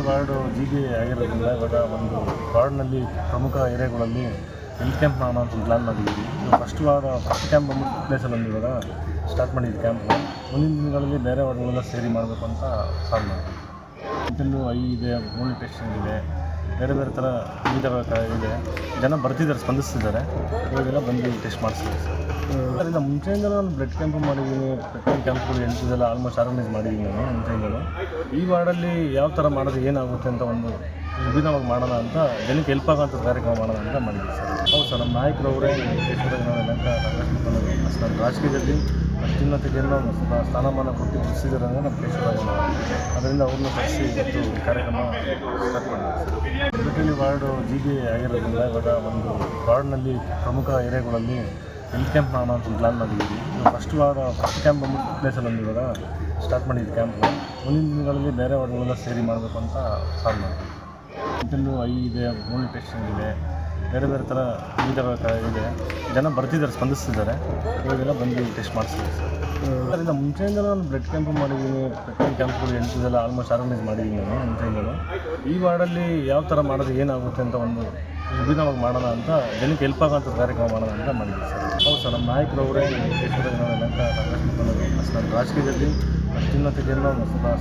Ward ಜಿ.ಬಿ ಆಗಿರೋದ್ರಿಂದ ಇವಾಗ ಒಂದು ವಾರ್ಡ್ನಲ್ಲಿ ಪ್ರಮುಖ ಏರಿಯಾಗಳಲ್ಲಿ ಹೆಲ್ತ್ ಕ್ಯಾಂಪ್ ಮಾಡೋಣ ಅಂತ ಪ್ಲ್ಯಾನ್ ಮಾಡಿದ್ದೀವಿ. ಫಸ್ಟ್ ಕ್ಯಾಂಪ್ ಬಂದು ಪ್ಲೇಸಲ್ಲಿ ಒಂದು ಇವಾಗ ಸ್ಟಾರ್ಟ್ ಮಾಡಿದ್ದು ಕ್ಯಾಂಪ್ನ. ಮುಂದಿನ ದಿನಗಳಲ್ಲಿ ಬೇರೆ ವಾರ್ಡ್ಗಳೆಲ್ಲ ಸೇರಿ ಮಾಡಬೇಕು ಅಂತ ಪ್ಲಾನ್ ಮಾಡಿದ್ವಿ. ಇದನ್ನು ಇದೆ, ಮೂಳೆ ಟೆಸ್ಟಿಂಗ್ ಇದೆ, ಬೇರೆ ಬೇರೆ ಥರ ಇದೆ. ಜನ ಬರ್ತಿದ್ದಾರೆ, ಸ್ಪಂದಿಸ್ತಿದ್ದಾರೆ. ಇವಾಗೆಲ್ಲ ಬಂದು ಟೆಸ್ಟ್ ಮಾಡಿಸ್ತೀವಿ ಸರ್. ಅದರಿಂದ ಮುಂಚೆಯಿಂದ ನಾನು ಬ್ಲಡ್ ಕ್ಯಾಂಪ್ ಮಾಡಿದ್ದೀನಿ, ಪೆಟ್ರೋಲ್ ಕ್ಯಾಂಪ್ಗಳು ಎಂಟುದೆಲ್ಲ ಆಲ್ಮೋಸ್ಟ್ ಆರ್ಗನೈಸ್ ಮಾಡಿದ್ದೀನಿ ನಾನು ಮುಂಚೆಯಿಂದಲೂ. ಈ ವಾರ್ಡಲ್ಲಿ ಯಾವ ಥರ ಮಾಡೋದು ಏನಾಗುತ್ತೆ ಅಂತ ಒಂದು ವಿಭಿನ್ನವಾಗಿ ಮಾಡೋಣ ಅಂತ, ಜನಕ್ಕೆ ಹೆಲ್ಪ್ ಆಗೋಂಥ ಕಾರ್ಯಕ್ರಮ ಮಾಡೋಣ ಅಂತ ಮಾಡಿದ್ದೀವಿ ಸರ್. ಹೌದು ಸರ್, ನಮ್ಮ ನಾಯಕರು ಅವರೇ ನಮ್ಮ ರಾಜಕೀಯದಲ್ಲಿ ಅತ್ಯುನ್ನತಿಯನ್ನು ಸ್ಥಾನಮಾನ ಕೊಟ್ಟು ಮುಗಿಸಿದ್ದಾರೆ ಅಂದರೆ ನಮ್ಮ ಕೇಶವರಾಜಣ್ಣ. ಅದರಿಂದ ಅವ್ರನ್ನ ಕರೆಸಿ ಇವತ್ತು ಕಾರ್ಯಕ್ರಮ ಸ್ಟಾರ್ಟ್ ಮಾಡಿದ್ದೀವಿ ಸರ್. ಬೆಟಲಿ ವಾರ್ಡು ಜಿ.ಬಿ ಆಗಿರೋದ್ರಿಂದ ಇವಾಗ ಒಂದು ವಾರ್ಡ್ನಲ್ಲಿ ಪ್ರಮುಖ ಏರಿಯಾಗಳಲ್ಲಿ ಹೆಲ್ತ್ ಕ್ಯಾಂಪ್ ಮಾಡೋಣ ಅಂತ ಪ್ಲ್ಯಾನ್ ಮಾಡಿದ್ದೀವಿ. ಫಸ್ಟ್ ಕ್ಯಾಂಪ್ ಬಂದು ಪ್ಲೇಸಲ್ಲಿ ಒಂದು ಇವಾಗ ಸ್ಟಾರ್ಟ್ ಮಾಡಿದ್ದು ಕ್ಯಾಂಪ್ನ. ಮುಂದಿನ ದಿನಗಳಲ್ಲಿ ಬೇರೆ ವಾರ್ಡ್ಗಳೆಲ್ಲ ಸೇರಿ ಮಾಡಬೇಕು ಅಂತ ಪ್ಲಾನ್ ಮಾಡಿದ್ವಿ. ಇದನ್ನು ಇದೆ, ಮೂಳೆ ಟೆಸ್ಟಿಂಗ್ ಇದೆ, ಬೇರೆ ಬೇರೆ ಥರ ಇದೆ. ಜನ ಬರ್ತಿದ್ದಾರೆ, ಸ್ಪಂದಿಸ್ತಿದ್ದಾರೆ. ಇವಾಗೆಲ್ಲ ಬಂದು ಟೆಸ್ಟ್ ಮಾಡಿಸ್ತೀವಿ ಸರ್. ಅದರಿಂದ ಮುಂಚೆಯಿಂದ ನಾನು ಬ್ಲಡ್ ಕ್ಯಾಂಪ್ ಮಾಡಿದ್ದೀನಿ, ಪೆಟ್ರೋಲ್ ಕ್ಯಾಂಪ್ಗಳು ಎಂಟುದೆಲ್ಲ ಆಲ್ಮೋಸ್ಟ್ ಆರ್ಗನೈಸ್ ಮಾಡಿದ್ದೀನಿ ನಾನು ಮುಂಚೆಯಿಂದಲೂ. ಈ ವಾರ್ಡಲ್ಲಿ ಯಾವ ಥರ ಮಾಡೋದು ಏನಾಗುತ್ತೆ ಅಂತ ಒಂದು ವಿಭಿನ್ನವಾಗಿ ಮಾಡೋಣ ಅಂತ, ಜನಕ್ಕೆ ಹೆಲ್ಪ್ ಆಗೋಂಥ ಕಾರ್ಯಕ್ರಮ ಮಾಡೋಣ ಅಂತ ಮಾಡಿದ್ದೀವಿ ಸರ್. ಹೌದು ಸರ್, ನಮ್ಮ ನಾಯಕರು ಅವರೇ ನಮ್ಮ ರಾಜಕೀಯದಲ್ಲಿ ಅತ್ಯುನ್ನತಿಯನ್ನು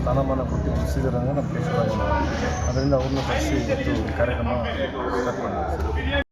ಸ್ಥಾನಮಾನ ಕೊಟ್ಟು ಮುಗಿಸಿದ್ದಾರೆ ಅಂದರೆ ನಮ್ಮ ಕೇಶವರಾಜಣ್ಣ. ಅದರಿಂದ ಅವ್ರನ್ನ ಕರೆಸಿ ಇವತ್ತು ಕಾರ್ಯಕ್ರಮ ಸ್ಟಾರ್ಟ್ ಮಾಡಿದ್ದೀವಿ ಸರ್.